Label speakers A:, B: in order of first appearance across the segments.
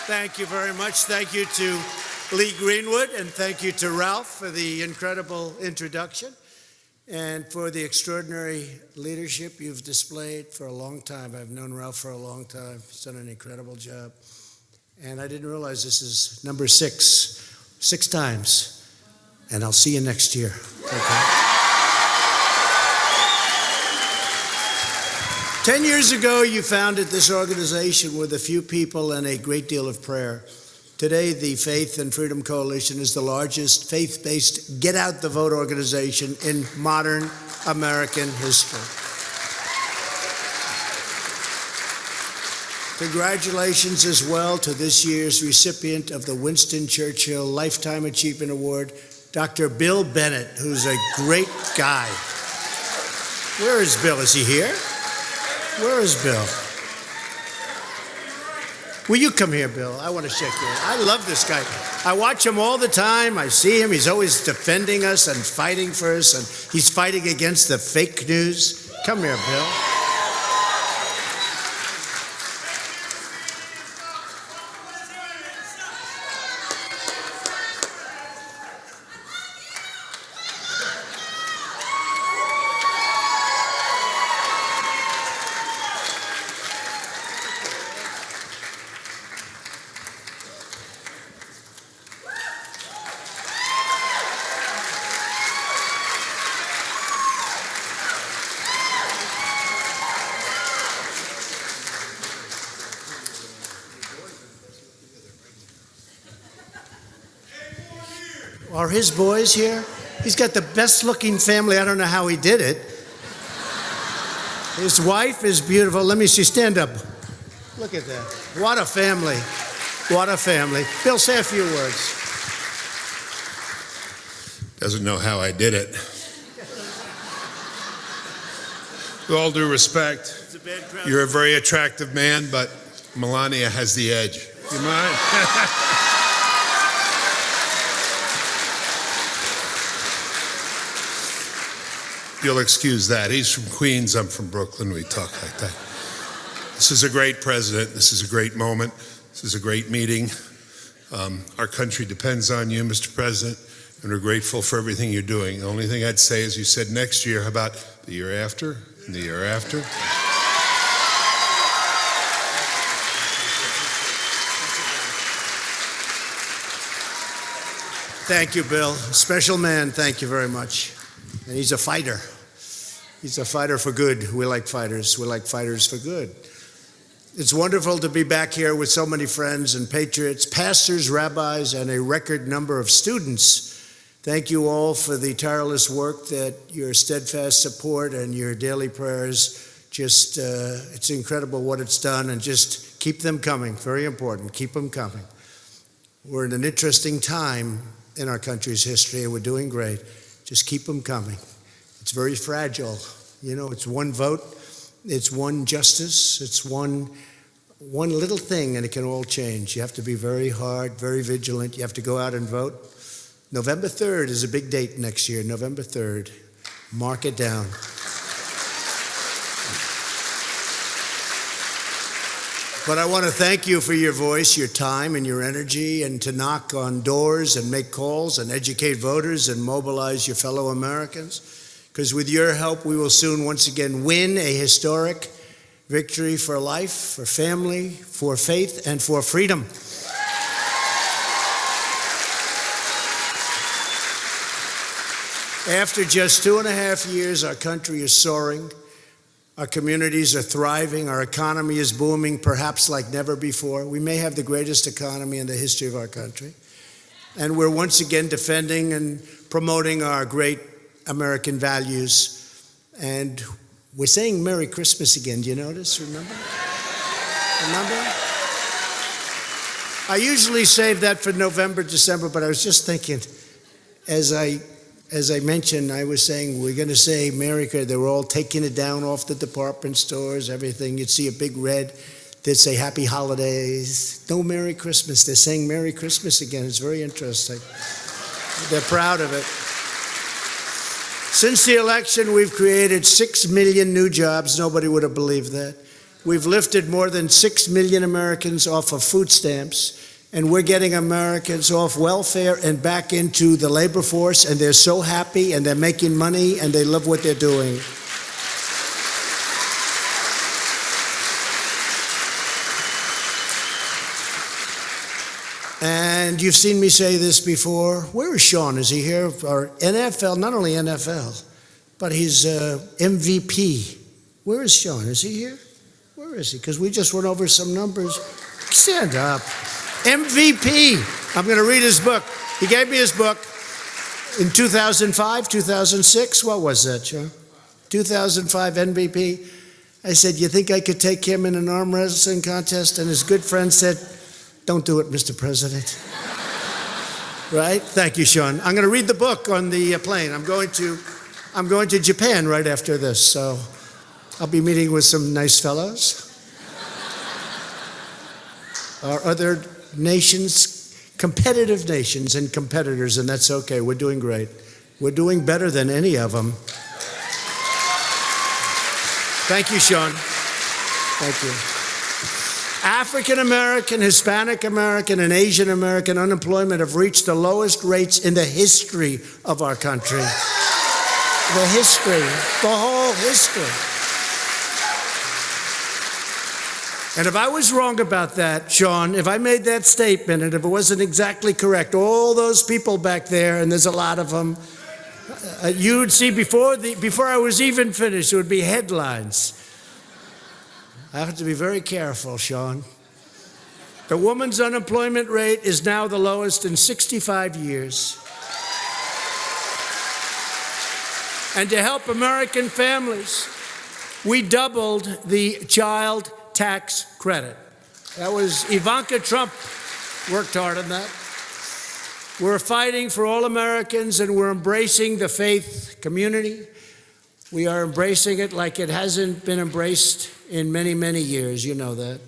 A: Thank you very much. Thank you to Lee Greenwood, and thank you to Ralph for the incredible introduction and for the extraordinary leadership you've displayed for a long time. I've known Ralph for a long time. He's done an incredible job. And I didn't realize this is number 6 times. And I'll see you next year. Okay. 10 years ago, you founded this organization with a few people and a great deal of prayer. Today, the Faith and Freedom Coalition is the largest faith-based get-out-the-vote organization in modern American history. Congratulations as well to this year's recipient of the Winston Churchill Lifetime Achievement Award, Dr. Bill Bennett, who's a great guy. Where is Bill? Is he here? Where is Bill? Will you come here, Bill? I want to shake your hand. I love this guy. I watch him all the time. I see him. He's always defending us and fighting for us, and he's fighting against the fake news. Come here, Bill. Are his boys here? He's got the best looking family. I don't know how he did it. His wife is beautiful. Let me see. Stand up. Look at that. What a family. What a family. Bill, say a few words.
B: Doesn't know how I did it. With all due respect, you're a very attractive man, but Melania has the edge. You mind? You'll excuse that. He's from Queens, I'm from Brooklyn. We talk like that. This is a great president. This is a great moment. This is a great meeting. Our country depends on you, Mr. President, and we're grateful for everything you're doing. The only thing I'd say is you said next year. How about the year after and the year after?
A: Thank you, Bill. Special man, thank you very much. And he's a fighter. He's a fighter for good. We like fighters. We like fighters for good. It's wonderful to be back here with so many friends and patriots, pastors, rabbis, and a record number of students. Thank you all for the tireless work, that your steadfast support and your daily prayers. Just, it's incredible what it's done, and just keep them coming. Very important. Keep them coming. We're in an interesting time in our country's history, and we're doing great. Just keep them coming. It's very fragile. You know, it's one vote, it's one justice, it's one little thing, and it can all change. You have to be very hard, very vigilant. You have to go out and vote. November 3rd is a big date next year, November 3rd. Mark it down. But I want to thank you for your voice, your time, and your energy, and to knock on doors and make calls and educate voters and mobilize your fellow Americans. Because with your help, we will soon once again win a historic victory for life, for family, for faith, and for freedom. After just 2.5 years, our country is soaring. Our communities are thriving. Our economy is booming, perhaps like never before. We may have the greatest economy in the history of our country. And we're once again defending and promoting our great American values. And we're saying Merry Christmas again. Do you notice? Remember? I usually save that for November, December, but I was just thinking, as I mentioned, I was saying we're going to say Merry Christmas. They were all taking it down off the department stores, everything. You'd see a big red. They'd say Happy Holidays. No Merry Christmas. They're saying Merry Christmas again. It's very interesting. They're proud of it. Since the election, we've created 6 million new jobs. Nobody would have believed that. We've lifted more than 6 million Americans off of food stamps, and we're getting Americans off welfare and back into the labor force, and they're so happy, and they're making money, and they love what they're doing. And you've seen me say this before. Where is Sean? Is he here? Our NFL, not only NFL, but he's MVP. Where is Sean? Is he here? Where is he? Because we just went over some numbers. Stand up. MVP. I'm going to read his book. He gave me his book in 2005, 2006. What was that, Sean? 2005 MVP. I said, you think I could take him in an arm wrestling contest? And his good friend said, don't do it, Mr. President. Right? Thank you, Sean. I'm going to read the book on the plane. I'm going to Japan right after this, so I'll be meeting with some nice fellows. Our other nations, competitive nations and competitors, and that's okay. We're doing great. We're doing better than any of them. Thank you, Sean. Thank you. African American, Hispanic American, and Asian American unemployment have reached the lowest rates in the history of our country. The whole history. And if I was wrong about that, Sean, if I made that statement and if it wasn't exactly correct, all those people back there, and there's a lot of them, you'd see before I was even finished, it would be headlines. I have to be very careful, Sean. The woman's unemployment rate is now the lowest in 65 years. And to help American families, we doubled the child tax credit. That was Ivanka Trump worked hard on that. We're fighting for all Americans, and we're embracing the faith community. We are embracing it like it hasn't been embraced in many, many years. You know that.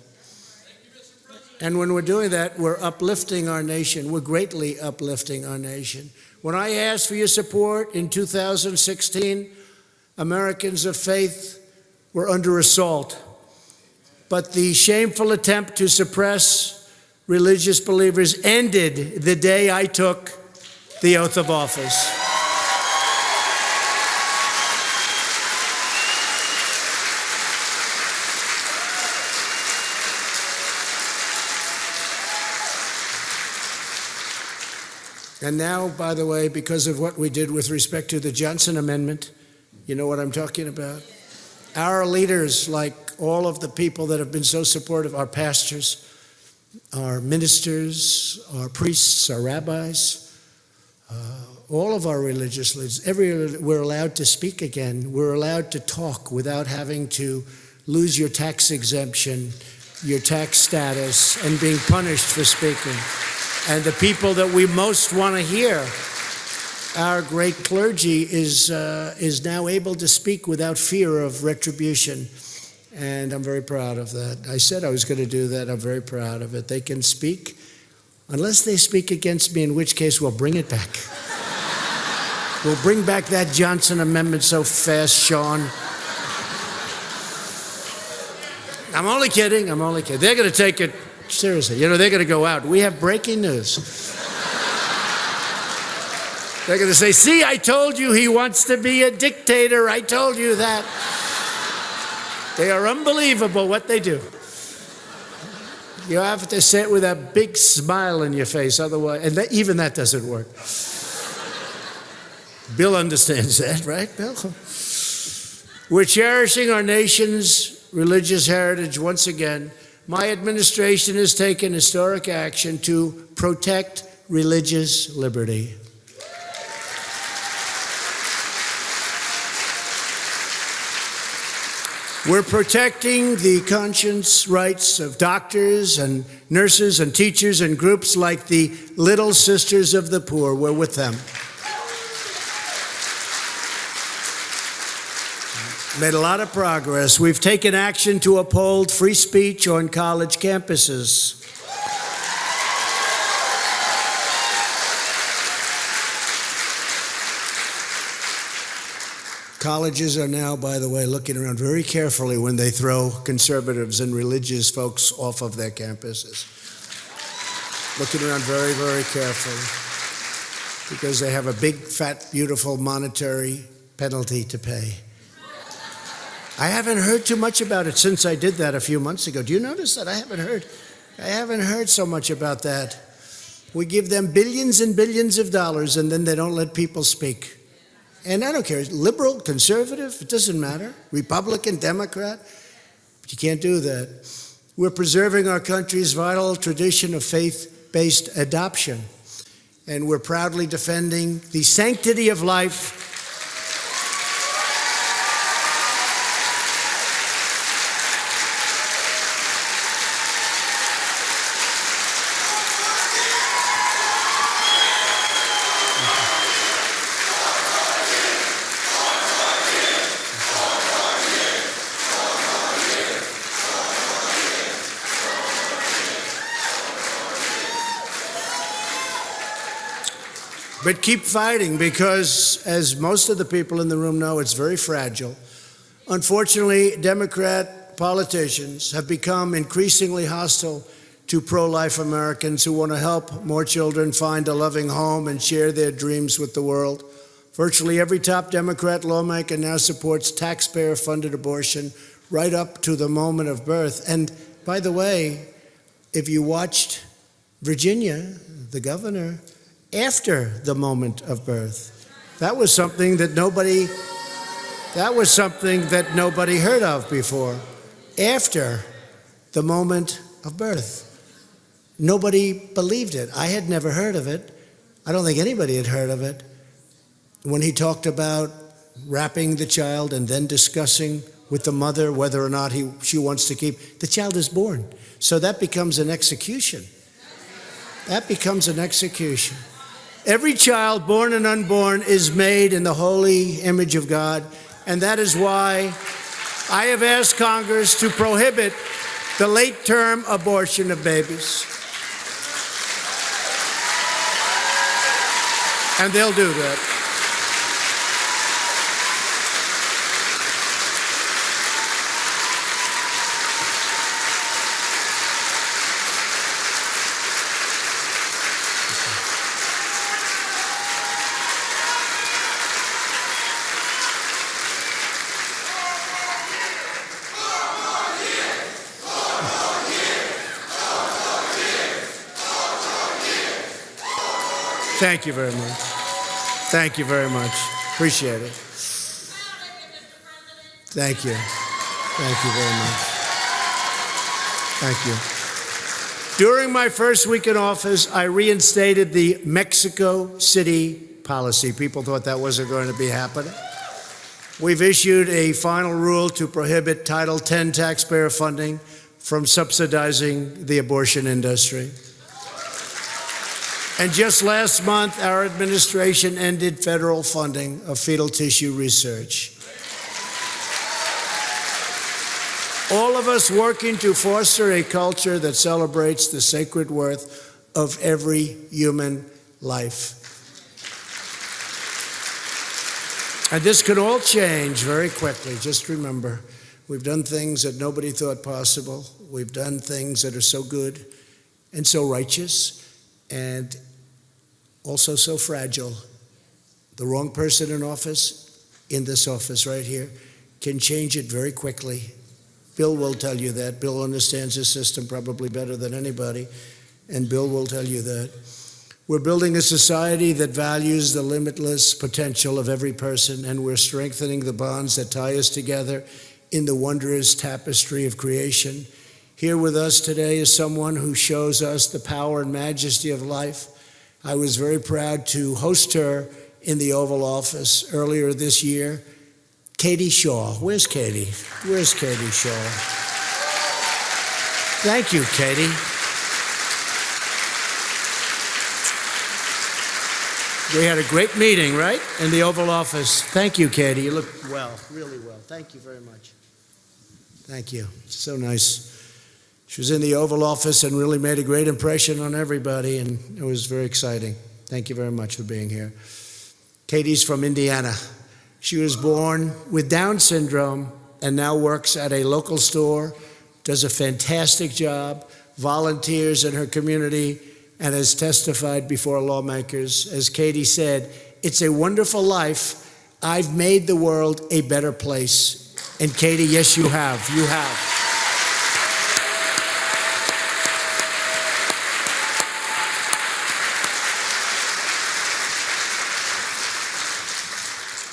A: And when we're doing that, we're uplifting our nation. We're greatly uplifting our nation. When I asked for your support in 2016, Americans of faith were under assault. But the shameful attempt to suppress religious believers ended the day I took the oath of office. And now, by the way, because of what we did with respect to the Johnson Amendment, you know what I'm talking about? Our leaders, like all of the people that have been so supportive, our pastors, our ministers, our priests, our rabbis, all of our religious leaders, we're allowed to speak again. We're allowed to talk without having to lose your tax exemption, your tax status, and being punished for speaking. And the people that we most want to hear, our great clergy, is now able to speak without fear of retribution. And I'm very proud of that. I said I was going to do that. I'm very proud of it. They can speak, unless they speak against me, in which case we'll bring it back. We'll bring back that Johnson Amendment so fast, Sean. I'm only kidding. They're going to take it seriously. You know, they're going to go out. We have breaking news. They're going to say, see, I told you he wants to be a dictator. I told you that. They are unbelievable what they do. You have to say it with a big smile on your face, otherwise, and even that doesn't work. Bill understands that, right, Bill? We're cherishing our nation's religious heritage once again. My administration has taken historic action to protect religious liberty. We're protecting the conscience rights of doctors and nurses and teachers and groups like the Little Sisters of the Poor. We're with them. Made a lot of progress. We've taken action to uphold free speech on college campuses. Colleges are now, by the way, looking around very carefully when they throw conservatives and religious folks off of their campuses. Looking around very, very carefully because they have a big, fat, beautiful monetary penalty to pay. I haven't heard too much about it since I did that a few months ago. Do you notice that? I haven't heard so much about that. We give them billions and billions of dollars and then they don't let people speak. And I don't care, liberal, conservative, it doesn't matter, Republican, Democrat, but you can't do that. We're preserving our country's vital tradition of faith-based adoption, and we're proudly defending the sanctity of life But keep fighting because, as most of the people in the room know, it's very fragile. Unfortunately, Democrat politicians have become increasingly hostile to pro-life Americans who want to help more children find a loving home and share their dreams with the world. Virtually every top Democrat lawmaker now supports taxpayer-funded abortion right up to the moment of birth. And by the way, if you watched Virginia, the governor, after the moment of birth. That was something that nobody heard of before. After the moment of birth. Nobody believed it. I had never heard of it. I don't think anybody had heard of it. When he talked about wrapping the child and then discussing with the mother whether or not she wants to keep, the child is born. So that becomes an execution. That becomes an execution. Every child, born and unborn, is made in the holy image of God, and that is why I have asked Congress to prohibit the late-term abortion of babies. And they'll do that. Thank you very much. Thank you very much. Appreciate it. Thank you. Thank you very much. Thank you. During my first week in office, I reinstated the Mexico City policy. People thought that wasn't going to be happening. We've issued a final rule to prohibit Title X taxpayer funding from subsidizing the abortion industry. And just last month, our administration ended federal funding of fetal tissue research. All of us working to foster a culture that celebrates the sacred worth of every human life. And this can all change very quickly. Just remember, we've done things that nobody thought possible. We've done things that are so good and so righteous and also so fragile. The wrong person in office, in this office right here, can change it very quickly. Bill will tell you that. Bill understands the system probably better than anybody, and Bill will tell you that. We're building a society that values the limitless potential of every person, and we're strengthening the bonds that tie us together in the wondrous tapestry of creation. Here with us today is someone who shows us the power and majesty of life. I was very proud to host her in the Oval Office earlier this year. Katie Shaw. Where's Katie? Where's Katie Shaw? Thank you, Katie. We had a great meeting, right? In the Oval Office. Thank you, Katie. You look well, really well. Thank you very much. Thank you. So nice. She was in the Oval Office and really made a great impression on everybody, and it was very exciting. Thank you very much for being here. Katie's from Indiana, She was born with Down syndrome and now works at a local store, does a fantastic job, volunteers in her community, and has testified before lawmakers. As Katie said, it's a wonderful life. I've made the world a better place. And Katie, yes, you have. You have.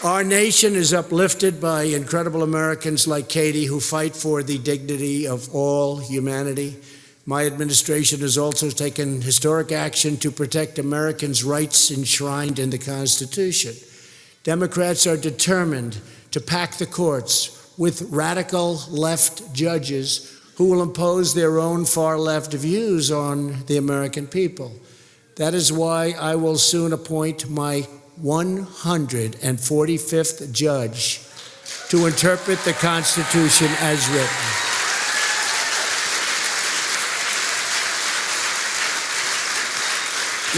A: Our nation is uplifted by incredible Americans like Katie who fight for the dignity of all humanity. My administration has also taken historic action to protect Americans' rights enshrined in the Constitution. Democrats are determined to pack the courts with radical left judges who will impose their own far-left views on the American people. That is why I will soon appoint my 145th judge to interpret the Constitution as written.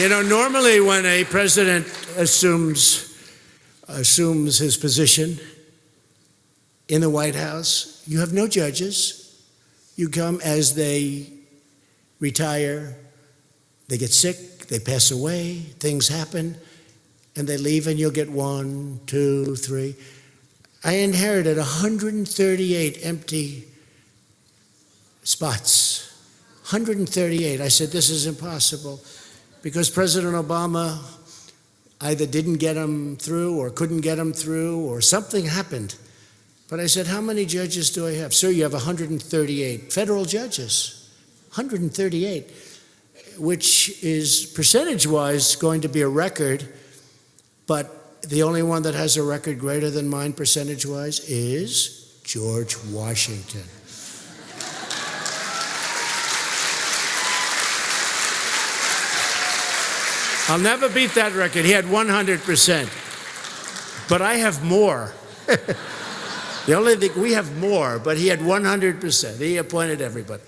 A: You know, normally when a president assumes his position in the White House, you have no judges. You come as they retire, they get sick, they pass away, things happen, and they leave, and you'll get 1, 2, 3. I inherited 138 empty spots. 138. I said, this is impossible, because President Obama either didn't get them through or couldn't get them through or something happened. But I said, how many judges do I have? Sir, you have 138 federal judges. 138, which is percentage-wise going to be a record. But the only one that has a record greater than mine percentage-wise is George Washington. I'll never beat that record. He had 100%. But I have more. The only thing, we have more, but he had 100%. He appointed everybody.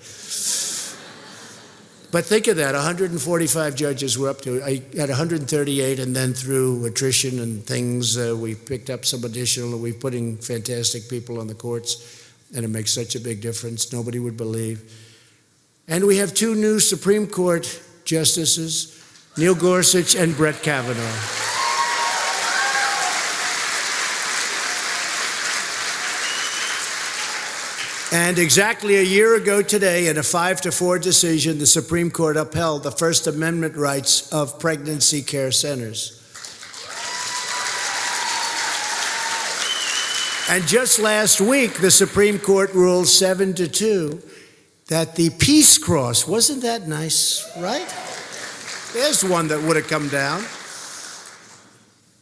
A: But think of that, 145 judges were up to, I had 138, and then through attrition and things, we picked up some additional, we're putting fantastic people on the courts, and it makes such a big difference, nobody would believe. And we have 2 new Supreme Court justices, Neil Gorsuch and Brett Kavanaugh. And exactly a year ago today, in a 5-4 decision, the Supreme Court upheld the First Amendment rights of pregnancy care centers. And just last week, the Supreme Court ruled 7-2 that the Peace Cross, wasn't that nice, right? There's one that would have come down.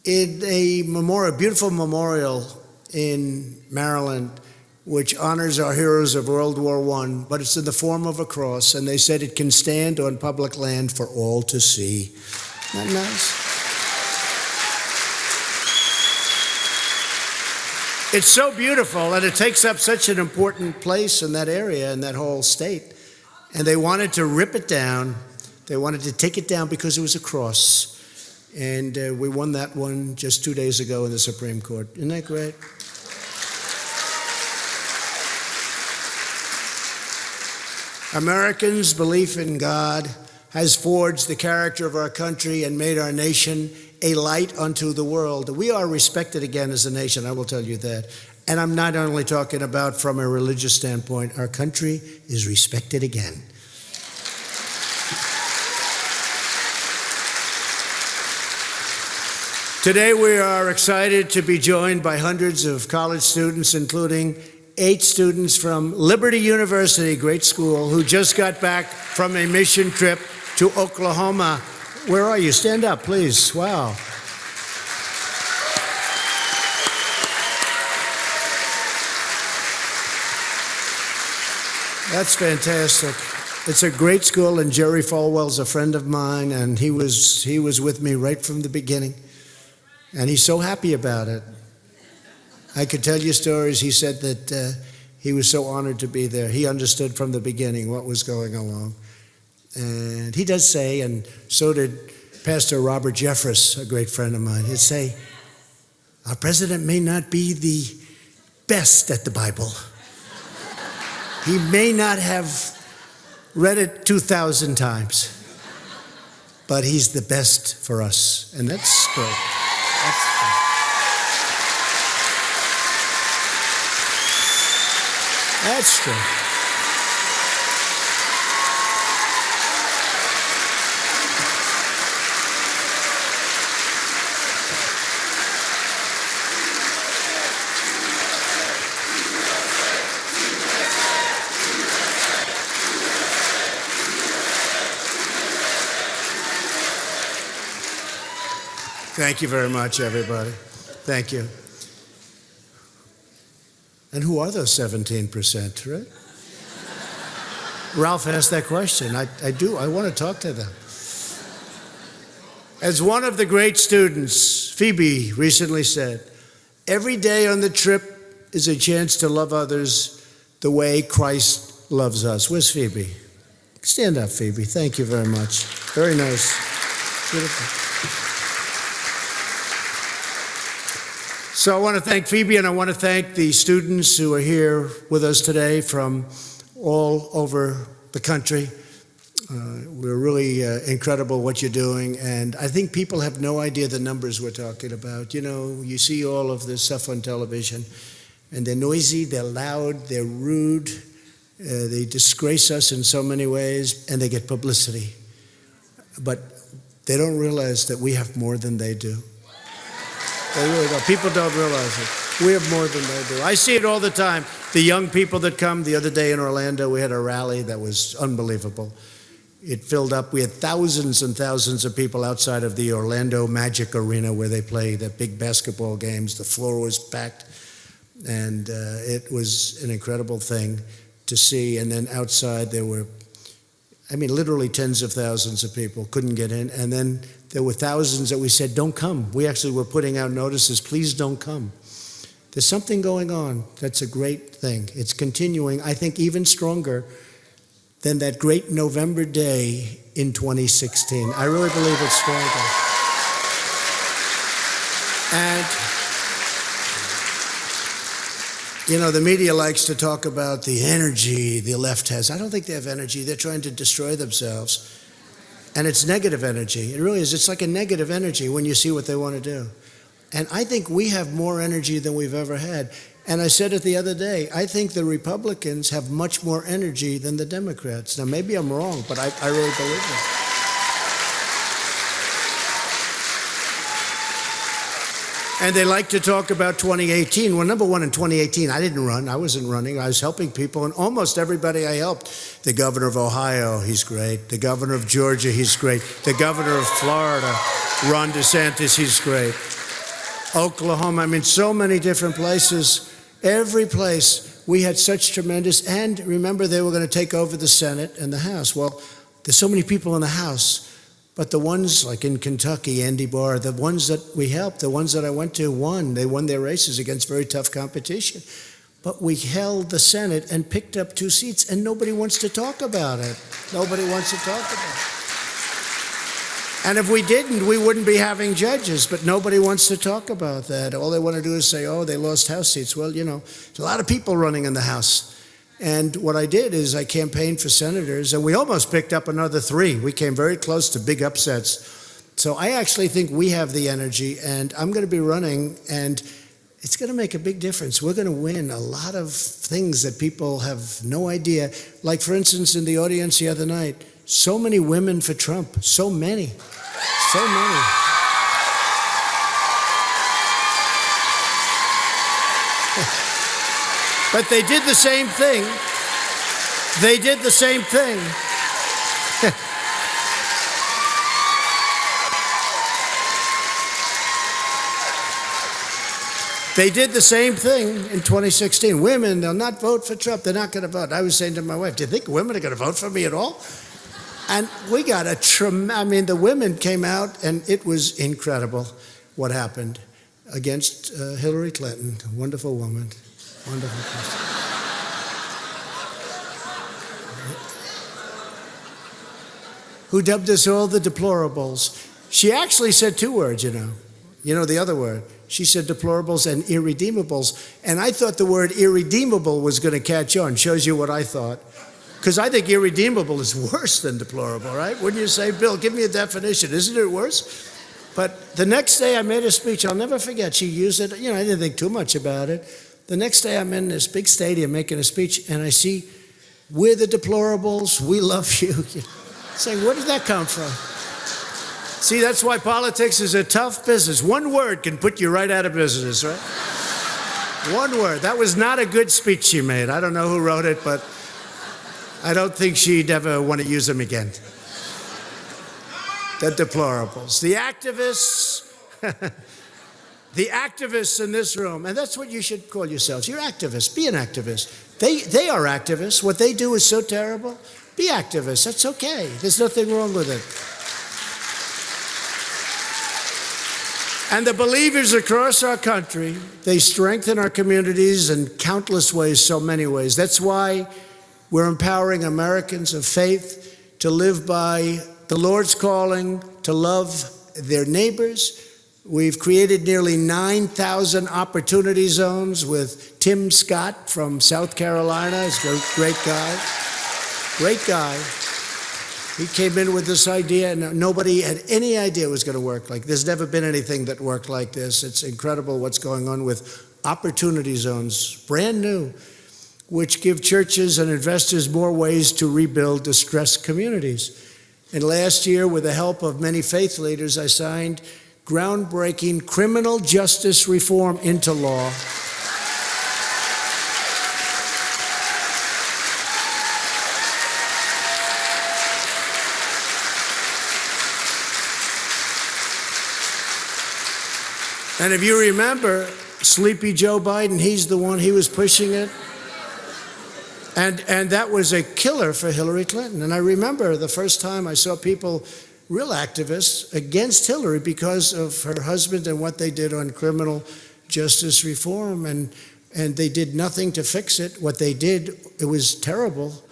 A: In a beautiful memorial in Maryland, which honors our heroes of World War I, but it's in the form of a cross, and they said it can stand on public land for all to see. Isn't that nice? It's so beautiful, and it takes up such an important place in that area, in that whole state. And they wanted to rip it down. They wanted to take it down because it was a cross. And we won that one just 2 days ago in the Supreme Court. Isn't that great? Americans' belief in God has forged the character of our country and made our nation a light unto the world. We are respected again as a nation, I will tell you that. And I'm not only talking about from a religious standpoint, our country is respected again. Today we are excited to be joined by hundreds of college students, including 8 students from Liberty University, great school, who just got back from a mission trip to Oklahoma. Where are you? Stand up, please. Wow. That's fantastic. It's a great school, and Jerry Falwell's a friend of mine, and he was with me right from the beginning. And he's so happy about it. I could tell you stories. He said that he was so honored to be there. He understood from the beginning what was going along. And he does say, and so did Pastor Robert Jeffress, a great friend of mine, he'd say, Our president may not be the best at the Bible. He may not have read it 2,000 times, but he's the best for us, and that's good. That's good. That's true. Thank you very much, everybody. Thank you. And who are those 17%, right? Ralph asked that question. I do. I want to talk to them. As one of the great students, Phoebe, recently said, every day on the trip is a chance to love others the way Christ loves us. Where's Phoebe? Stand up, Phoebe. Thank you very much. Very nice. Beautiful. So I want to thank Phoebe, and I want to thank the students who are here with us today from all over the country. We're really incredible what you're doing, and I think people have no idea the numbers we're talking about. You know, you see all of this stuff on television, and they're noisy, they're loud, they're rude, they disgrace us in so many ways, and they get publicity. But they don't realize that we have more than they do. They really don't. People don't realize it. We have more than they do. I see it all the time. The young people that come. The other day in Orlando, we had a rally that was unbelievable. It filled up. We had thousands and thousands of people outside of the Orlando Magic Arena where they play the big basketball games. The floor was packed, and it was an incredible thing to see. And then outside there were, literally tens of thousands of people couldn't get in. And then there were thousands that we said, don't come. We actually were putting out notices, please don't come. There's something going on that's a great thing. It's continuing, I think, even stronger than that great November day in 2016. I really believe it's stronger. And, you know, the media likes to talk about the energy the left has. I don't think they have energy. They're trying to destroy themselves. And it's negative energy. It really is. It's like a negative energy when you see what they want to do. And I think we have more energy than we've ever had. And I said it the other day, I think the Republicans have much more energy than the Democrats. Now, maybe I'm wrong, but I really believe it. And they like to talk about 2018. Well, number one, in 2018, I didn't run. I wasn't running. I was helping people, and almost everybody I helped. The governor of Ohio, he's great. The governor of Georgia, he's great. The governor of Florida, Ron DeSantis, he's great. Oklahoma, so many different places. Every place, we had such tremendous, and remember, they were going to take over the Senate and the House. Well, there's so many people in the House. But the ones, like in Kentucky, Andy Barr, the ones that we helped, the ones that I went to won. They won their races against very tough competition. But we held the Senate and picked up 2 seats, and nobody wants to talk about it. Nobody wants to talk about it. And if we didn't, we wouldn't be having judges, but nobody wants to talk about that. All they want to do is say, oh, they lost House seats. Well, you know, there's a lot of people running in the House. And what I did is I campaigned for senators, and we almost picked up another 3. We came very close to big upsets. So I actually think we have the energy, and I'm going to be running, and it's going to make a big difference. We're going to win a lot of things that people have no idea. Like, for instance, in the audience the other night, so many women for Trump. So many. So many. But they did the same thing. They did the same thing. They did the same thing in 2016. Women, they'll not vote for Trump. They're not going to vote. I was saying to my wife, do you think women are going to vote for me at all? And we got the women came out, and it was incredible what happened against Hillary Clinton, a wonderful woman. Wonderful person. Who dubbed us all the deplorables. She actually said 2 words, you know. You know the other word. She said deplorables and irredeemables. And I thought the word irredeemable was going to catch on. Shows you what I thought. Because I think irredeemable is worse than deplorable, right? Wouldn't you say, Bill, give me a definition. Isn't it worse? But the next day I made a speech. I'll never forget. She used it. I didn't think too much about it. The next day I'm in this big stadium making a speech, and I see, we're the deplorables, we love you. Saying, where did that come from? See, that's why politics is a tough business. One word can put you right out of business, right? One word. That was not a good speech she made. I don't know who wrote it, but I don't think she'd ever want to use them again. The deplorables. The activists, the activists in this room, and that's what you should call yourselves. You're activists. Be an activist. They are activists. What they do is so terrible. Be activists. That's okay. There's nothing wrong with it. And the believers across our country, they strengthen our communities in countless ways, so many ways. That's why we're empowering Americans of faith to live by the Lord's calling, to love their neighbors. We've created nearly 9,000 opportunity zones with Tim Scott from South Carolina. He's a great guy. Great guy. He came in with this idea, and nobody had any idea it was going to work like this. There's never been anything that worked like this. It's incredible what's going on with opportunity zones, brand new, which give churches and investors more ways to rebuild distressed communities. And last year, with the help of many faith leaders, I signed groundbreaking criminal justice reform into law. And if you remember, Sleepy Joe Biden, he was pushing it. And that was a killer for Hillary Clinton. And I remember the first time I saw people, real activists, against Hillary because of her husband and what they did on criminal justice reform. And they did nothing to fix it. What they did, it was terrible.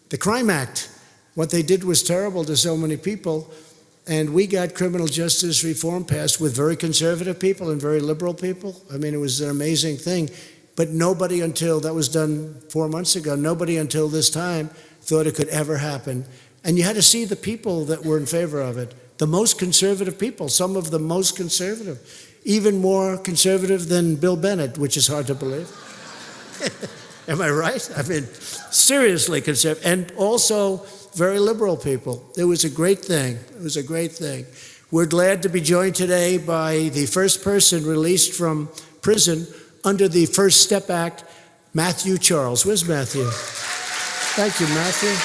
A: The Crime Act, what they did was terrible to so many people. And we got criminal justice reform passed with very conservative people and very liberal people. I mean, it was an amazing thing. But nobody until, that was done 4 months ago, nobody until this time thought it could ever happen. And you had to see the people that were in favor of it. The most conservative people, some of the most conservative, even more conservative than Bill Bennett, which is hard to believe. Am I right? I mean, seriously conservative. And also very liberal people. It was a great thing. It was a great thing. We're glad to be joined today by the first person released from prison under the First Step Act, Matthew Charles. Where's Matthew? Thank you, Matthew.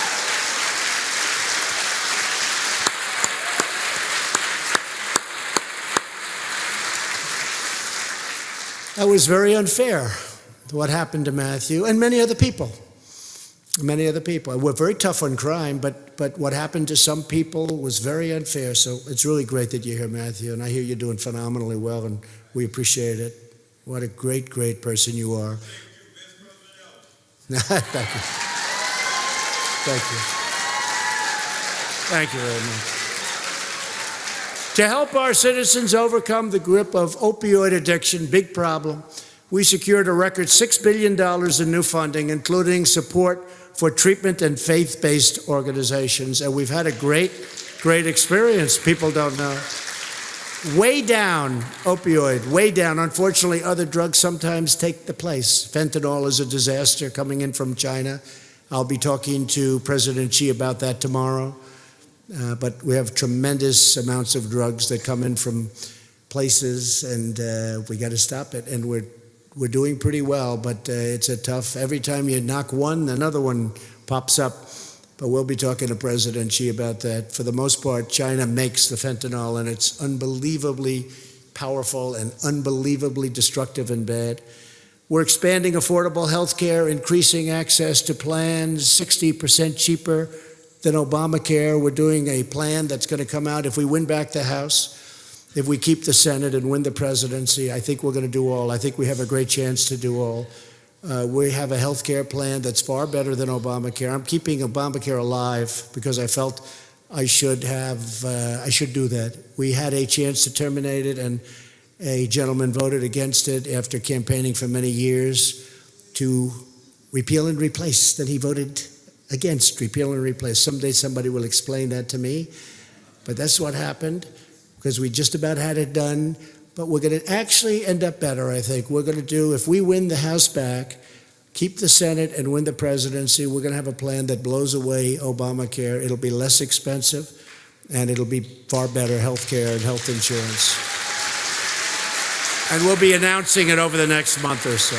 A: That was very unfair, what happened to Matthew and many other people. Many other people. We're very tough on crime, but what happened to some people was very unfair. So it's really great that you're here, Matthew, and I hear you're doing phenomenally well, and we appreciate it. What a great, great person you are. Thank you. Thank you. Thank you very much. To help our citizens overcome the grip of opioid addiction, big problem, we secured a record $6 billion in new funding, including support for treatment and faith-based organizations. And we've had a great, great experience. People don't know. Way down, opioid, way down. Unfortunately, other drugs sometimes take the place. Fentanyl is a disaster coming in from China. I'll be talking to President Xi about that tomorrow. But we have tremendous amounts of drugs that come in from places, and we got to stop it. And we're doing pretty well, but it's a tough, every time you knock one, another one pops up. But we'll be talking to President Xi about that. For the most part, China makes the fentanyl, and it's unbelievably powerful and unbelievably destructive and bad. We're expanding affordable health care, increasing access to plans, 60% cheaper than Obamacare. We're doing a plan that's going to come out if we win back the House. If we keep the Senate and win the presidency, I think we're going to do all. I think we have a great chance to do all. We have a health care plan that's far better than Obamacare. I'm keeping Obamacare alive because I felt I should do that. We had a chance to terminate it, A gentleman voted against it after campaigning for many years to repeal and replace. Then he voted against repeal and replace. Someday somebody will explain that to me, but that's what happened because we just about had it done. But we're going to actually end up better, I think. We're going to do, if we win the House back, keep the Senate and win the presidency, we're going to have a plan that blows away Obamacare. It'll be less expensive and it'll be far better health care and health insurance. And we'll be announcing it over the next month or so.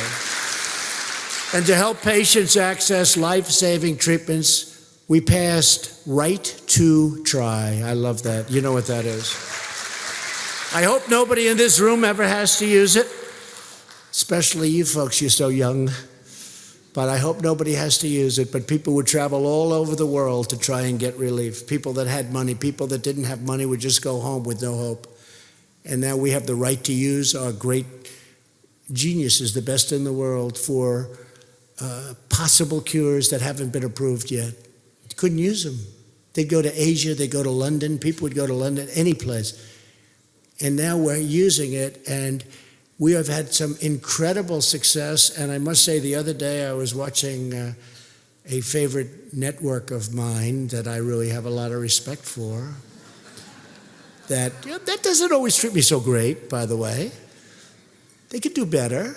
A: And to help patients access life-saving treatments, we passed Right to Try. I love that. You know what that is. I hope nobody in this room ever has to use it, especially you folks, you're so young. But I hope nobody has to use it. But people would travel all over the world to try and get relief. People that had money, people that didn't have money would just go home with no hope. And now we have the right to use our great geniuses, the best in the world, for possible cures that haven't been approved yet. Couldn't use them. They'd go to Asia, they'd go to London, people would go to London, any place. And now we're using it, and we have had some incredible success. And I must say, the other day I was watching a favorite network of mine that I really have a lot of respect for. That doesn't always treat me so great, by the way. They could do better.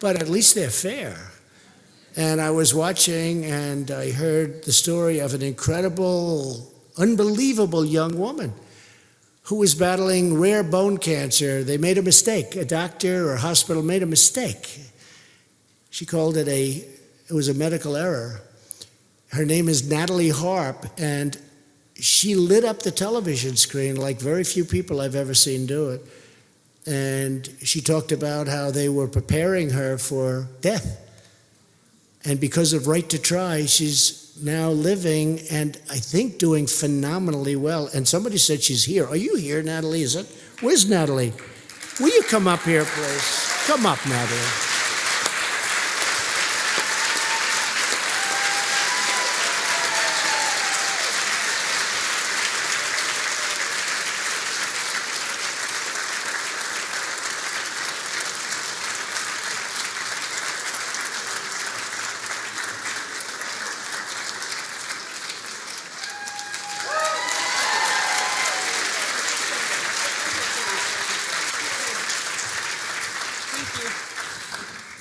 A: But at least they're fair. And I was watching and I heard the story of an incredible, unbelievable young woman who was battling rare bone cancer. They made a mistake. A doctor or a hospital made a mistake. She called it it was a medical error. Her name is Natalie Harp, and she lit up the television screen like very few people I've ever seen do it. And she talked about how they were preparing her for death. And because of Right to Try, she's now living and I think doing phenomenally well. And somebody said she's here. Are you here, Natalie? Where's Natalie? Will you come up here, please? Come up, Natalie.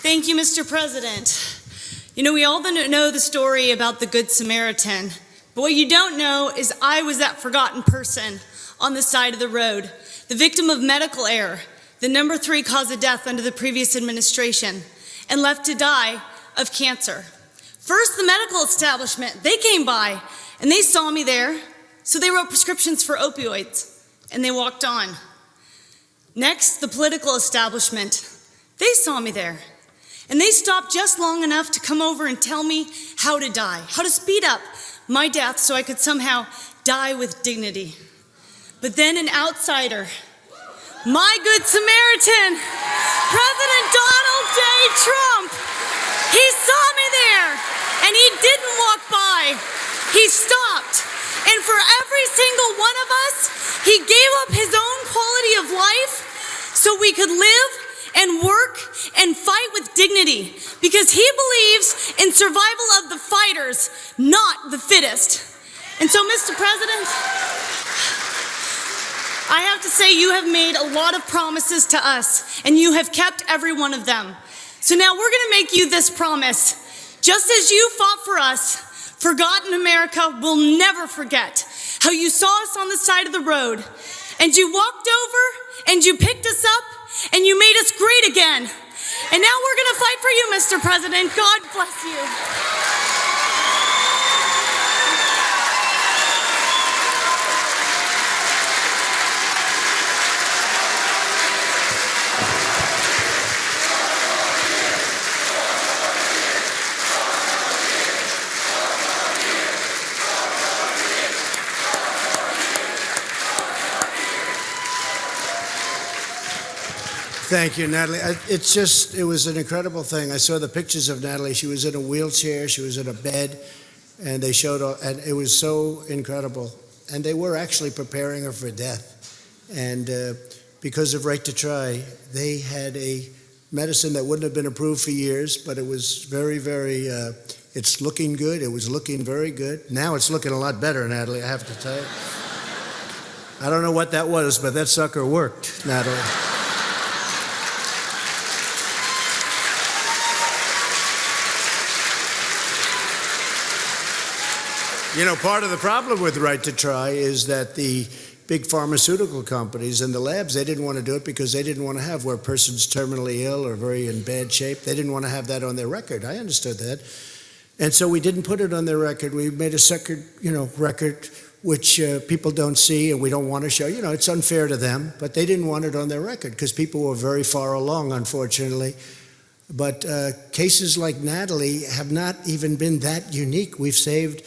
C: Thank you, Mr. President. You know, we all know the story about the Good Samaritan, but what you don't know is I was that forgotten person on the side of the road, the victim of medical error, the number 3 cause of death under the previous administration, and left to die of cancer. First, the medical establishment, they came by and they saw me there, so they wrote prescriptions for opioids and they walked on. Next, the political establishment, they saw me there. And they stopped just long enough to come over and tell me how to die, how to speed up my death so I could somehow die with dignity. But then an outsider, my Good Samaritan, President Donald J. Trump, he saw me there and he didn't walk by, he stopped. And for every single one of us, he gave up his own quality of life so we could live and work and fight with dignity, because he believes in survival of the fighters, not the fittest. And so, Mr. President, I have to say you have made a lot of promises to us, and you have kept every one of them. So now we're going to make you this promise. Just as you fought for us, Forgotten America will never forget how you saw us on the side of the road, and you walked over, and you picked us up, and you made us great again. And now we're going to fight for you, Mr. President. God bless you.
A: Thank you, Natalie. It was an incredible thing. I saw the pictures of Natalie. She was in a wheelchair, she was in a bed, and they showed, and it was so incredible. And they were actually preparing her for death. And because of Right to Try, they had a medicine that wouldn't have been approved for years, but it was very, very, it's looking good. It was looking very good. Now it's looking a lot better, Natalie, I have to tell you. I don't know what that was, but that sucker worked, Natalie. You know, part of the problem with Right to Try is that the big pharmaceutical companies and the labs, they didn't want to do it because they didn't want to have where a person's terminally ill or very in bad shape. They didn't want to have that on their record. I understood that. And so we didn't put it on their record. We made a second, record which people don't see and we don't want to show. You know, it's unfair to them, but they didn't want it on their record because people were very far along, unfortunately. But cases like Natalie have not even been that unique. We've saved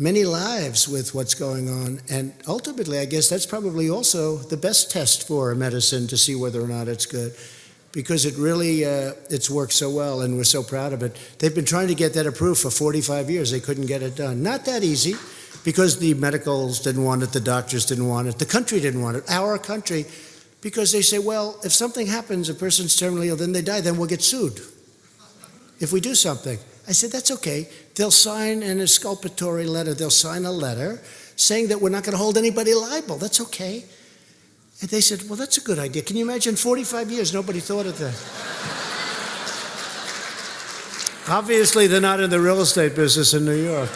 A: many lives with what's going on. And ultimately, I guess that's probably also the best test for a medicine to see whether or not it's good, because it really, it's worked so well and we're so proud of it. They've been trying to get that approved for 45 years. They couldn't get it done. Not that easy, because the medicals didn't want it, the doctors didn't want it, the country didn't want it, our country, because they say, well, if something happens, a person's terminally ill, then they die, then we'll get sued if we do something. I said, that's okay. They'll sign an exculpatory letter. They'll sign a letter saying that we're not going to hold anybody liable. That's okay. And they said, well, that's a good idea. Can you imagine 45 years, nobody thought of that? Obviously, they're not in the real estate business in New York.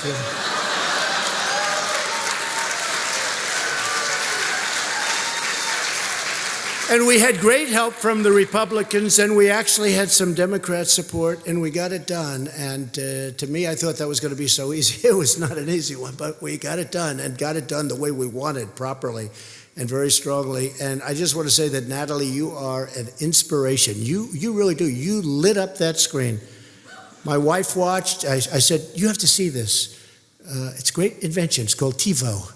A: And we had great help from the Republicans, and we actually had some Democrat support, and we got it done. And to me, I thought that was going to be so easy. It was not an easy one, but we got it done, and got it done the way we wanted, properly and very strongly. And I just want to say that, Natalie, you are an inspiration. You really do. You lit up that screen. My wife watched. I said, you have to see this. It's a great invention. It's called TiVo.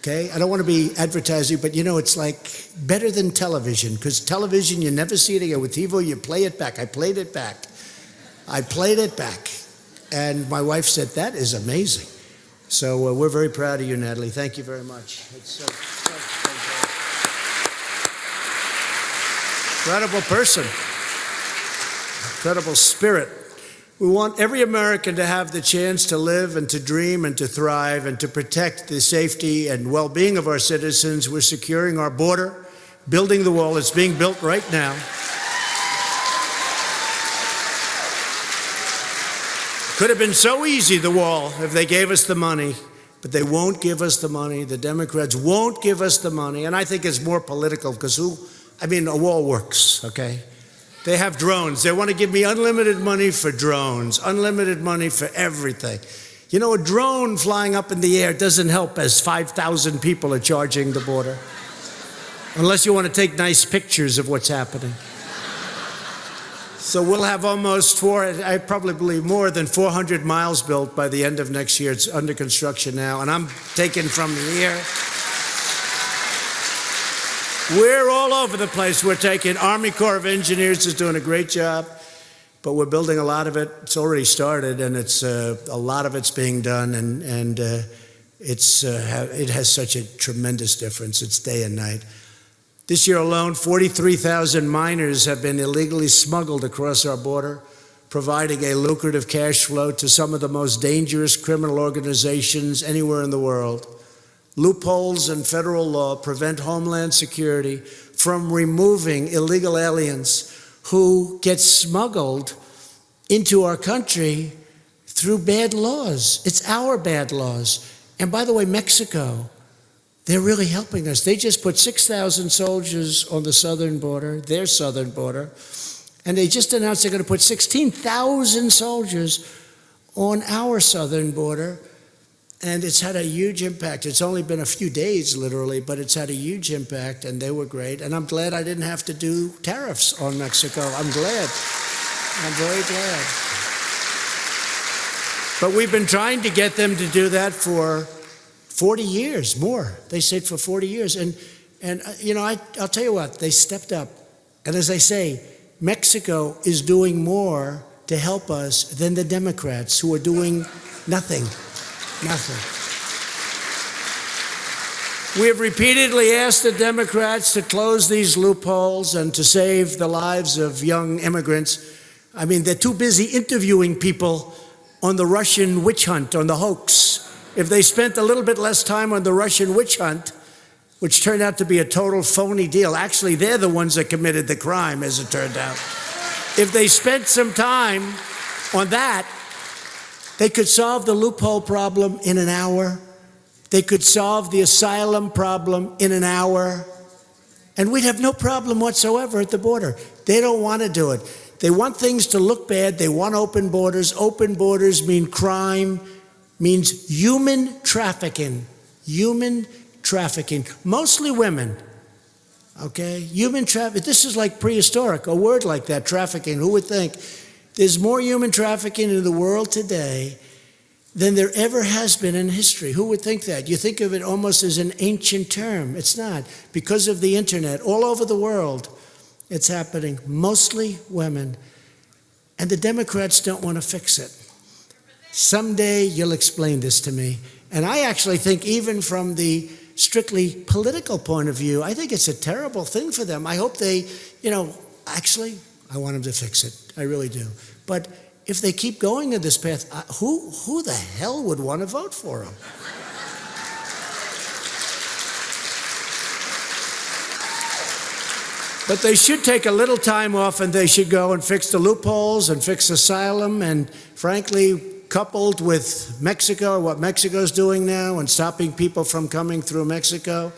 A: Okay, I don't want to be advertising, but it's like better than television, because television, you never see it again. With TiVo, you play it back. I played it back. And my wife said, that is amazing. So we're very proud of you, Natalie. Thank you very much. It's so incredible person, incredible spirit. We want every American to have the chance to live and to dream and to thrive and to protect the safety and well-being of our citizens. We're securing our border, building the wall. It's being built right now. Could have been so easy, the wall, if they gave us the money, but they won't give us the money. The Democrats won't give us the money, and I think it's more political, because a wall works, okay? They have drones. They want to give me unlimited money for drones, unlimited money for everything. A drone flying up in the air doesn't help as 5,000 people are charging the border, unless you want to take nice pictures of what's happening. So we'll have I probably believe more than 400 miles built by the end of next year. It's under construction now, and I'm taking from here. We're all over the place. We're taking Army Corps of Engineers is doing a great job, but we're building a lot of it. It's already started, and it's a lot of it's being done, and it has such a tremendous difference. It's day and night. This year alone, 43,000 minors have been illegally smuggled across our border, providing a lucrative cash flow to some of the most dangerous criminal organizations anywhere in the world. Loopholes in federal law prevent Homeland Security from removing illegal aliens who get smuggled into our country through bad laws. It's our bad laws. And by the way, Mexico, they're really helping us. They just put 6,000 soldiers on the southern border, their southern border, and they just announced they're going to put 16,000 soldiers on our southern border. And it's had a huge impact. It's only been a few days, literally, but it's had a huge impact, and they were great. And I'm glad I didn't have to do tariffs on Mexico. I'm glad. I'm very glad. But we've been trying to get them to do that for 40 years, more. They said for 40 years. And I'll tell you what, they stepped up. And as I say, Mexico is doing more to help us than the Democrats, who are doing nothing. Nothing. We have repeatedly asked the Democrats to close these loopholes and to save the lives of young immigrants. I mean, they're too busy interviewing people on the Russian witch hunt, on the hoax. If they spent a little bit less time on the Russian witch hunt, which turned out to be a total phony deal. Actually, they're the ones that committed the crime, as it turned out. If they spent some time on that, they could solve the loophole problem in an hour. They could solve the asylum problem in an hour. And we'd have no problem whatsoever at the border. They don't want to do it. They want things to look bad. They want open borders. Open borders mean crime, means human trafficking. Human trafficking. Mostly women. Okay? Human trafficking. This is like prehistoric, a word like that, trafficking. Who would think? There's more human trafficking in the world today than there ever has been in history. Who would think that? You think of it almost as an ancient term. It's not. Because of the internet, all over the world, it's happening. Mostly women. And the Democrats don't want to fix it. Someday you'll explain this to me. And I actually think even from the strictly political point of view, I think it's a terrible thing for them. I hope they, actually, I want them to fix it. I really do. But if they keep going in this path, who the hell would want to vote for them? But they should take a little time off and they should go and fix the loopholes and fix asylum. And frankly, coupled with Mexico, what Mexico's doing now and stopping people from coming through Mexico,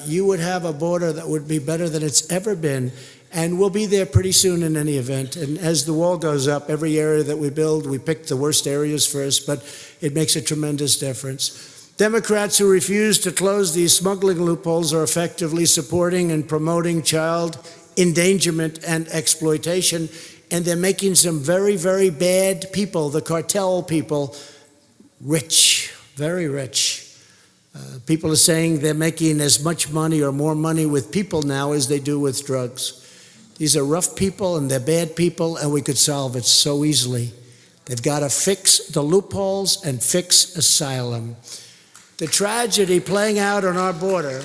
A: you would have a border that would be better than it's ever been. And we'll be there pretty soon in any event. And as the wall goes up, every area that we build, we pick the worst areas first, but it makes a tremendous difference. Democrats who refuse to close these smuggling loopholes are effectively supporting and promoting child endangerment and exploitation. And they're making some very, very bad people, the cartel people, rich, very rich. People are saying they're making as much money or more money with people now as they do with drugs. These are rough people and they're bad people, and we could solve it so easily. They've got to fix the loopholes and fix asylum. The tragedy playing out on our border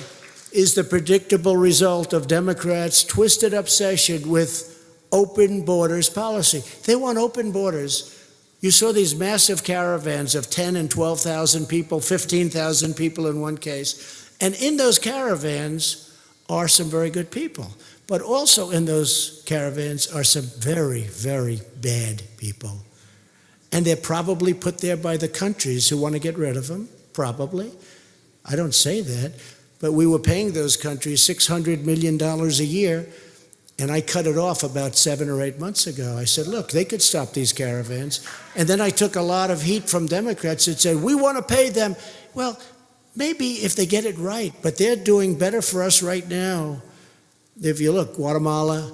A: is the predictable result of Democrats' twisted obsession with open borders policy. They want open borders. You saw these massive caravans of 10 and 12,000 people, 15,000 people in one case. And in those caravans are some very good people. But also in those caravans are some very, very bad people. And they're probably put there by the countries who want to get rid of them, probably. I don't say that. But we were paying those countries $600 million a year, and I cut it off about 7 or 8 months ago. I said, look, they could stop these caravans. And then I took a lot of heat from Democrats that said, we want to pay them. Well, maybe if they get it right, but they're doing better for us right now. If you look, Guatemala,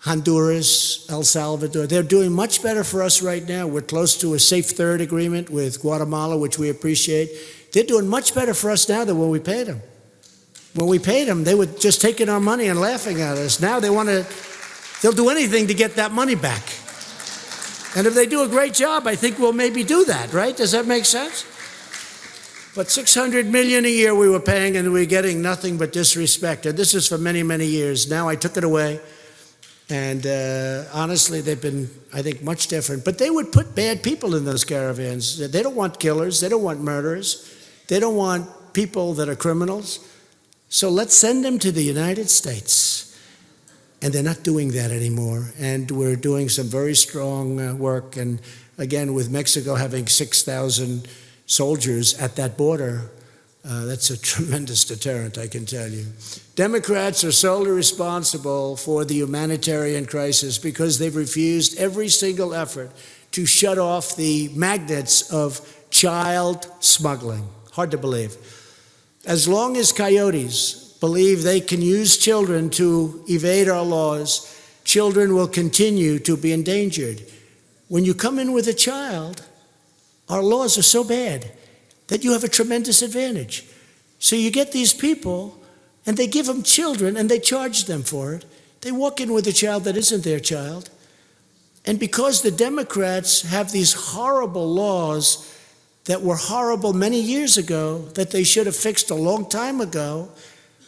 A: Honduras, El Salvador, they're doing much better for us right now. We're close to a safe third agreement with Guatemala, which we appreciate. They're doing much better for us now than when we paid them. When we paid them, they were just taking our money and laughing at us. Now they'll do anything to get that money back. And if they do a great job, I think we'll maybe do that, right? Does that make sense? But $600 million a year we were paying, and we were getting nothing but disrespect. And this is for many, many years. Now I took it away. And honestly, they've been, I think, much different. But they would put bad people in those caravans. They don't want killers. They don't want murderers. They don't want people that are criminals. So let's send them to the United States. And they're not doing that anymore. And we're doing some very strong work. And again, with Mexico having 6,000 soldiers at that border, that's a tremendous deterrent, I can tell you. Democrats are solely responsible for the humanitarian crisis because they've refused every single effort to shut off the magnets of child smuggling. Hard to believe. As long as coyotes believe they can use children to evade our laws, children will continue to be endangered. When you come in with a child, our laws are so bad that you have a tremendous advantage. So you get these people, and they give them children, and they charge them for it. They walk in with a child that isn't their child. And because the Democrats have these horrible laws that were horrible many years ago that they should have fixed a long time ago,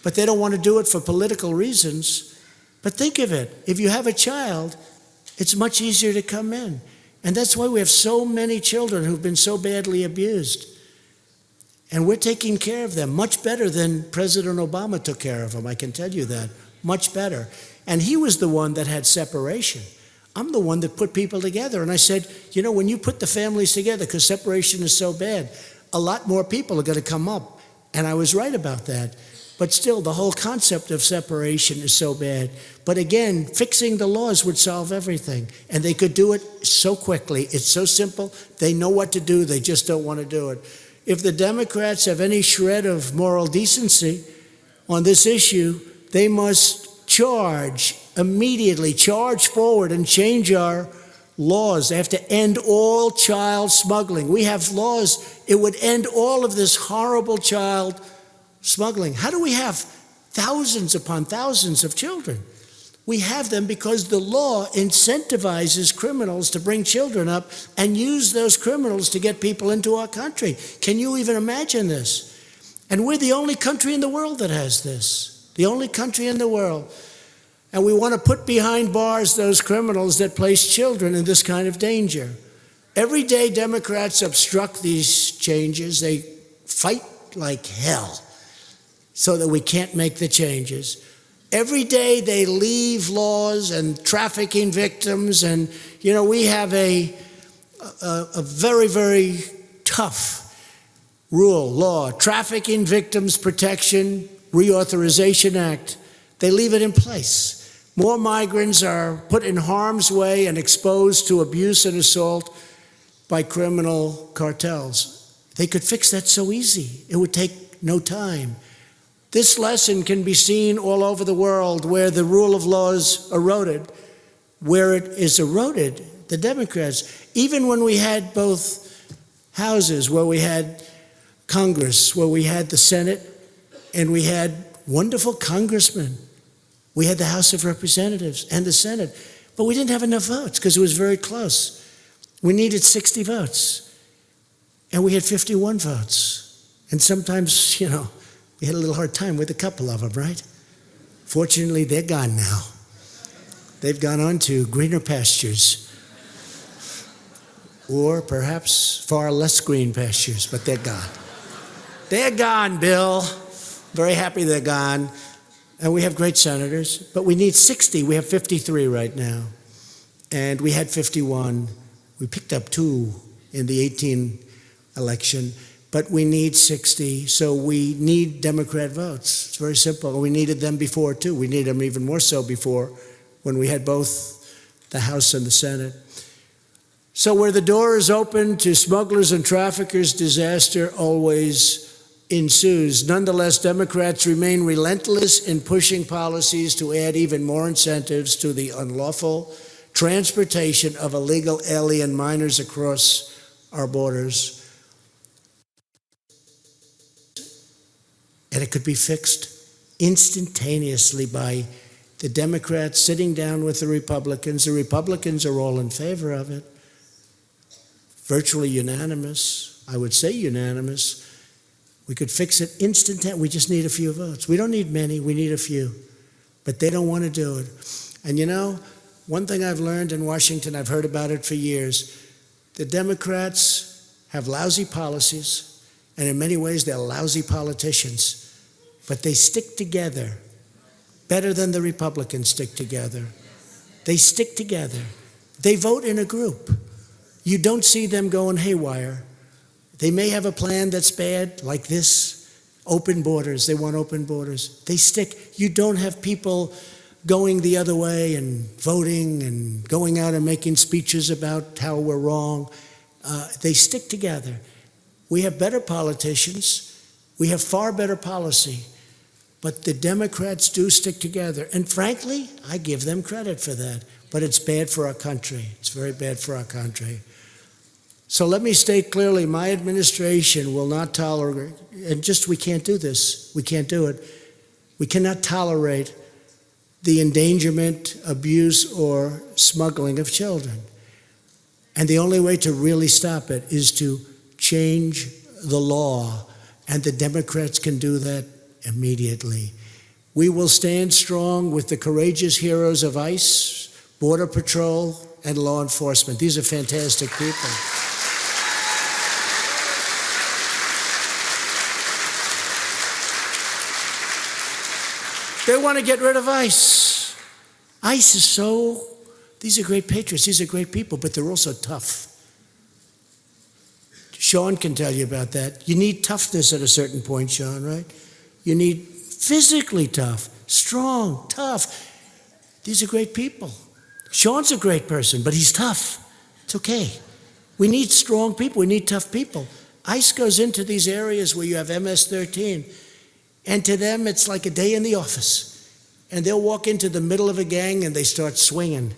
A: but they don't want to do it for political reasons. But think of it. If you have a child, it's much easier to come in. And that's why we have so many children who've been so badly abused. And we're taking care of them much better than President Obama took care of them, I can tell you that. Much better. And he was the one that had separation. I'm the one that put people together. And I said, you know, when you put the families together, because separation is so bad, a lot more people are going to come up. And I was right about that. But still, the whole concept of separation is so bad. But again, fixing the laws would solve everything. And they could do it so quickly. It's so simple. They know what to do. They just don't want to do it. If the Democrats have any shred of moral decency on this issue, they must immediately charge forward and change our laws. They have to end all child smuggling. We have laws. It would end all of this horrible child smuggling. How do we have thousands upon thousands of children? We have them because the law incentivizes criminals to bring children up and use those criminals to get people into our country. Can you even imagine this? And we're the only country in the world that has this. The only country in the world. And we want to put behind bars those criminals that place children in this kind of danger. Every day Democrats obstruct these changes. They fight like hell so that we can't make the changes. Every day they leave laws and trafficking victims. And, you know, we have a very, very tough law, Trafficking Victims Protection Reauthorization Act. They leave it in place. More migrants are put in harm's way and exposed to abuse and assault by criminal cartels. They could fix that so easy. It would take no time. This lesson can be seen all over the world where the rule of law is eroded. Where it is eroded, the Democrats, even when we had both houses, where we had Congress, where we had the Senate, and we had wonderful congressmen. We had the House of Representatives and the Senate, but we didn't have enough votes because it was very close. We needed 60 votes, and we had 51 votes. And sometimes, you know, we had a little hard time with a couple of them, right? Fortunately, they're gone now. They've gone on to greener pastures, or perhaps far less green pastures, but they're gone. They're gone, Bill. Very happy they're gone. And we have great senators, but we need 60. We have 53 right now. And we had 51. We picked up 2 in the 18 election, but we need 60. So we need Democrat votes. It's very simple. We needed them before, too. We needed them even more so before when we had both the House and the Senate. So where the door is open to smugglers and traffickers, disaster always ensues. Nonetheless, Democrats remain relentless in pushing policies to add even more incentives to the unlawful transportation of illegal alien minors across our borders. And it could be fixed instantaneously by the Democrats sitting down with the Republicans. The Republicans are all in favor of it. Virtually unanimous. I would say unanimous. We could fix it instantaneously. We just need a few votes. We don't need many, we need a few. But they don't want to do it. And you know, one thing I've learned in Washington, I've heard about it for years, the Democrats have lousy policies, and in many ways they're lousy politicians, but they stick together better than the Republicans stick together. They stick together. They vote in a group. You don't see them going haywire. They may have a plan that's bad, like this, open borders. They want open borders. They stick. You don't have people going the other way and voting and going out and making speeches about how we're wrong. They stick together. We have better politicians. We have far better policy. But the Democrats do stick together. And frankly, I give them credit for that. But it's bad for our country. It's very bad for our country. So let me state clearly, my administration will not tolerate, and we can't do this. We can't do it. We cannot tolerate the endangerment, abuse, or smuggling of children. And the only way to really stop it is to change the law, and the Democrats can do that immediately. We will stand strong with the courageous heroes of ICE, Border Patrol, and law enforcement. These are fantastic people. They want to get rid of ICE. ICE is these are great patriots, these are great people, but they're also tough. Sean can tell you about that. You need toughness at a certain point, Sean, right? You need physically tough, strong, tough. These are great people. Sean's a great person, but he's tough. It's okay. We need strong people. We need tough people. ICE goes into these areas where you have MS-13, and to them it's like a day in the office. And they'll walk into the middle of a gang and they start swinging.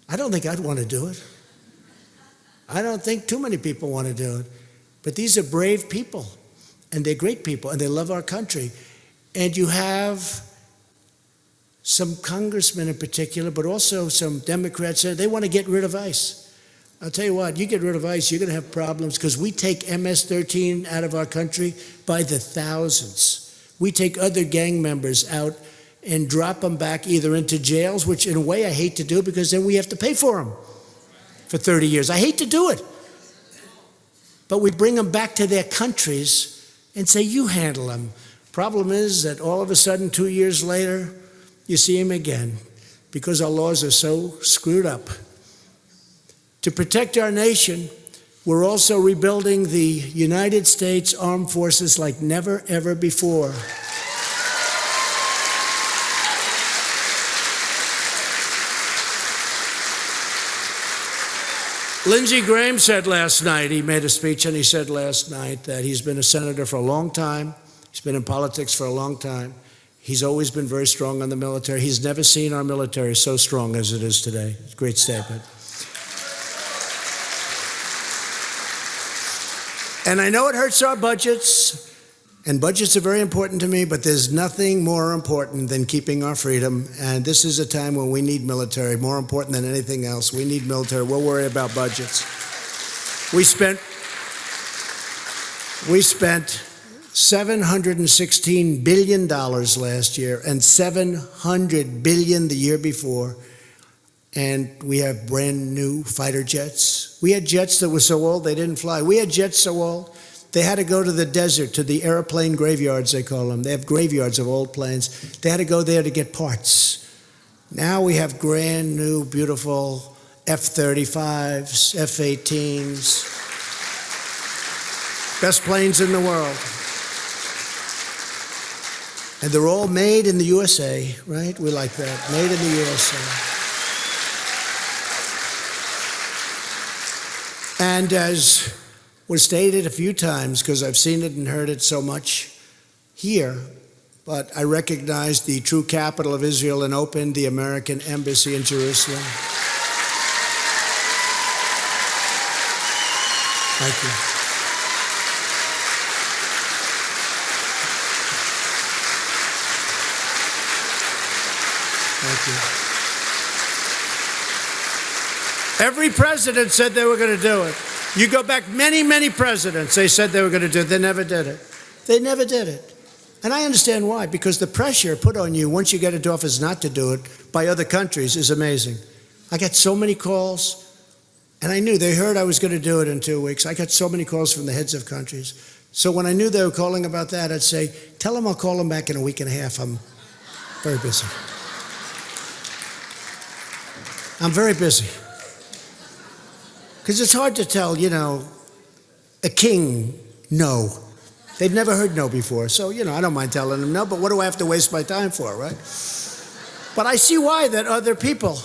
A: I don't think I'd want to do it. I don't think too many people want to do it. But these are brave people, and they're great people, and they love our country. And you have some congressmen in particular, but also some Democrats, they want to get rid of ICE. I'll tell you what, you get rid of ICE, you're going to have problems, because we take MS-13 out of our country by the thousands. We take other gang members out and drop them back either into jails, which in a way I hate to do, because then we have to pay for them for 30 years. I hate to do it. But we bring them back to their countries and say, you handle them. Problem is that all of a sudden, 2 years later, you see them again, because our laws are so screwed up. To protect our nation, we're also rebuilding the United States Armed Forces like never, ever before. Lindsey Graham said last night, he made a speech and he said last night that he's been a senator for a long time. He's been in politics for a long time. He's always been very strong on the military. He's never seen our military so strong as it is today. It's a great statement. And I know it hurts our budgets, and budgets are very important to me, but there's nothing more important than keeping our freedom. And this is a time when we need military, more important than anything else. We need military. We'll worry about budgets. We spent $716 billion last year and $700 billion the year before. And we have brand new fighter jets. We had jets that were so old they didn't fly. We had jets so old they had to go to the desert, to the airplane graveyards, they call them. They have graveyards of old planes. They had to go there to get parts. Now we have brand new, beautiful F-35s, F-18s. Best planes in the world. And they're all made in the USA, right? We like that. Made in the USA. And as was stated a few times, because I've seen it and heard it so much here, but I recognize the true capital of Israel and opened the American embassy in Jerusalem. Thank you. Thank you. Every president said they were going to do it. You go back many, many presidents, they said they were going to do it. They never did it. They never did it. And I understand why, because the pressure put on you once you get into office not to do it by other countries is amazing. I got so many calls, and I knew they heard I was going to do it in 2 weeks. I got so many calls from the heads of countries. So when I knew they were calling about that, I'd say, tell them I'll call them back in a week and a half. I'm very busy. I'm very busy. Because it's hard to tell, a king no. They've never heard no before. So, I don't mind telling them no, but what do I have to waste my time for, right? But I see why that other people,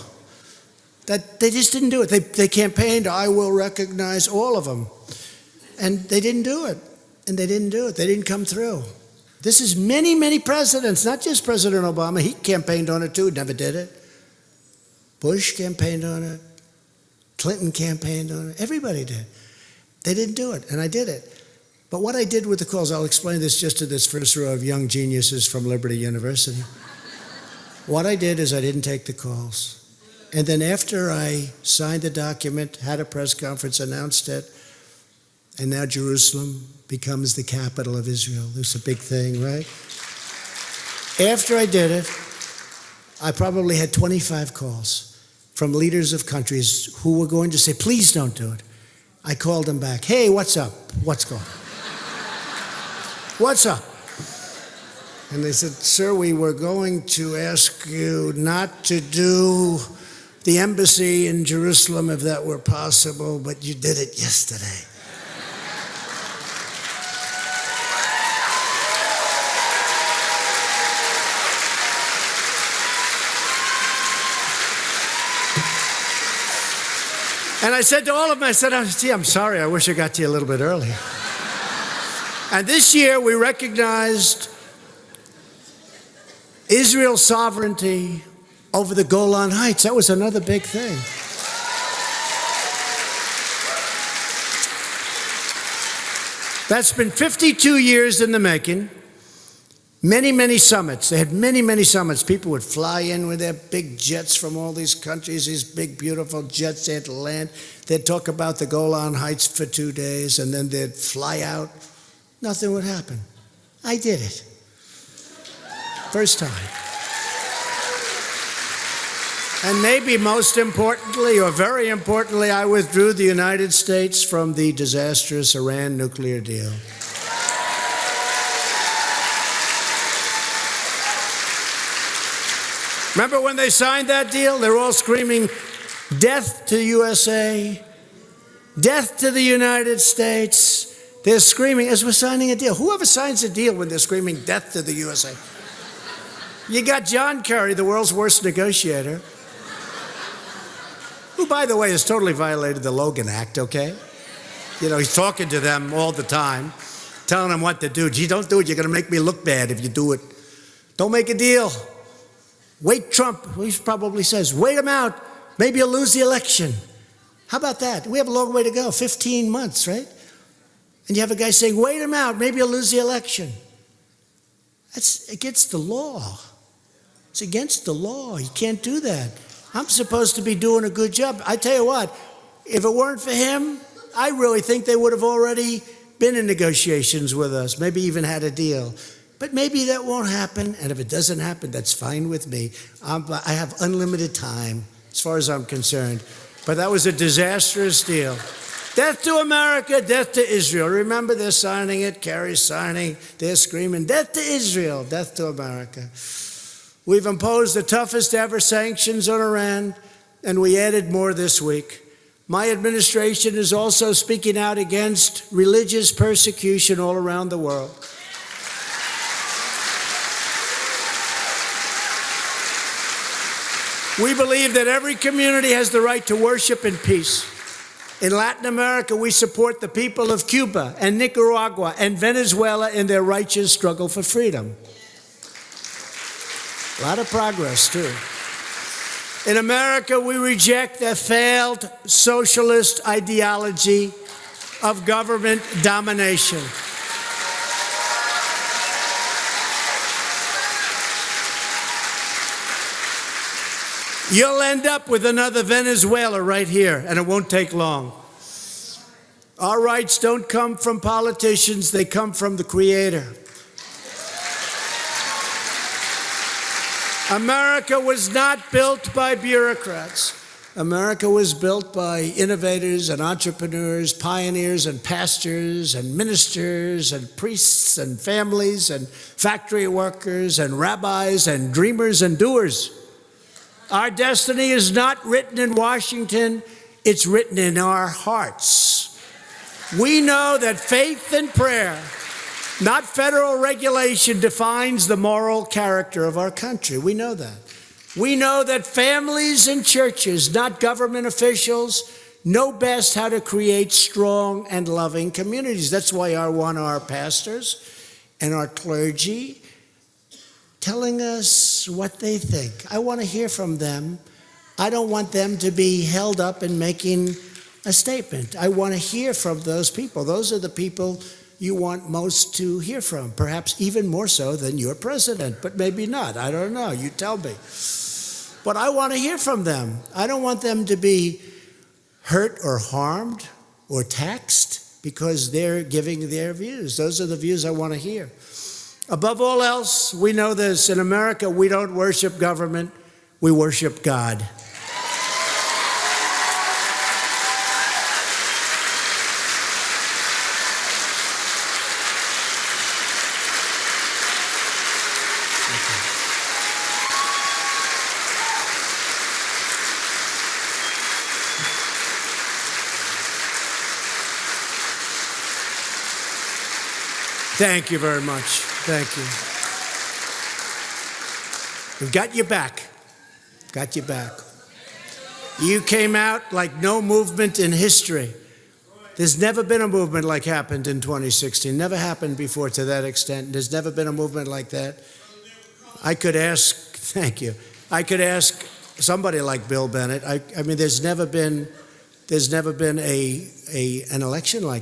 A: that they just didn't do it. They campaigned, I will recognize all of them. And they didn't do it. And they didn't do it. They didn't come through. This is many, many presidents, not just President Obama. He campaigned on it too, never did it. Bush campaigned on it. Clinton campaigned on it. Everybody did. They didn't do it, and I did it. But what I did with the calls, I'll explain this just to this first row of young geniuses from Liberty University. What I did is I didn't take the calls. And then after I signed the document, had a press conference, announced it, And now Jerusalem becomes the capital of Israel. It's a big thing, right? After I did it, I probably had 25 calls from leaders of countries who were going to say, please don't do it. I called them back. Hey, what's up? What's going on? What's up? And they said, sir, we were going to ask you not to do the embassy in Jerusalem if that were possible, but you did it yesterday. And I said to all of them, I said, oh, gee, I'm sorry, I wish I got to you a little bit earlier. And this year we recognized Israel's sovereignty over the Golan Heights. That was another big thing. That's been 52 years in the making. Many, many summits. They had many, many summits. People would fly in with their big jets from all these countries, these big, beautiful jets. They had to land. They'd talk about the Golan Heights for 2 days, and then they'd fly out. Nothing would happen. I did it. First time. And maybe most importantly, or very importantly, I withdrew the United States from the disastrous Iran nuclear deal. Remember when they signed that deal? They were all screaming, death to USA, death to the United States. They're screaming as we're signing a deal. Whoever signs a deal when they're screaming death to the USA? You got John Kerry, the world's worst negotiator, who, by the way, has totally violated the Logan Act, okay? You know, he's talking to them all the time, telling them what to do. Gee, don't do it. You're going to make me look bad if you do it. Don't make a deal. Wait Trump, he probably says, wait him out, maybe you'll lose the election. How about that? We have a long way to go, 15 months, right? And you have a guy saying, wait him out, maybe you'll lose the election. That's against the law. It's against the law. You can't do that. I'm supposed to be doing a good job. I tell you what, if it weren't for him, I really think they would have already been in negotiations with us, maybe even had a deal. But maybe that won't happen, and if it doesn't happen, that's fine with me. I have unlimited time, as far as I'm concerned. But that was a disastrous deal. Death to America, death to Israel. Remember, they're signing it, Kerry's signing, they're screaming, death to Israel, death to America. We've imposed the toughest ever sanctions on Iran, and we added more this week. My administration is also speaking out against religious persecution all around the world. We believe that every community has the right to worship in peace. In Latin America, we support the people of Cuba and Nicaragua and Venezuela in their righteous struggle for freedom. A lot of progress, too. In America, we reject the failed socialist ideology of government domination. You'll end up with another Venezuela right here, and it won't take long. Our rights don't come from politicians, they come from the Creator. America was not built by bureaucrats. America was built by innovators and entrepreneurs, pioneers and pastors and ministers and priests and families and factory workers and rabbis and dreamers and doers. Our destiny is not written in Washington, it's written in our hearts. We know that faith and prayer, not federal regulation, defines the moral character of our country. We know that. We know that families and churches, not government officials, know best how to create strong and loving communities. That's why our pastors and our clergy telling us what they think. I want to hear from them. I don't want them to be held up in making a statement. I want to hear from those people. Those are the people you want most to hear from, perhaps even more so than your president, but maybe not. I don't know. You tell me. But I want to hear from them. I don't want them to be hurt or harmed or taxed because they're giving their views. Those are the views I want to hear. Above all else, we know this. In America, we don't worship government, we worship God. Thank you very much. Thank you. We've got you back. Got you back. You came out like no movement in history. There's never been a movement like happened in 2016. Never happened before to that extent. There's never been a movement like that. I could ask, thank you. I could ask somebody like Bill Bennett. I mean, there's never been an election like this.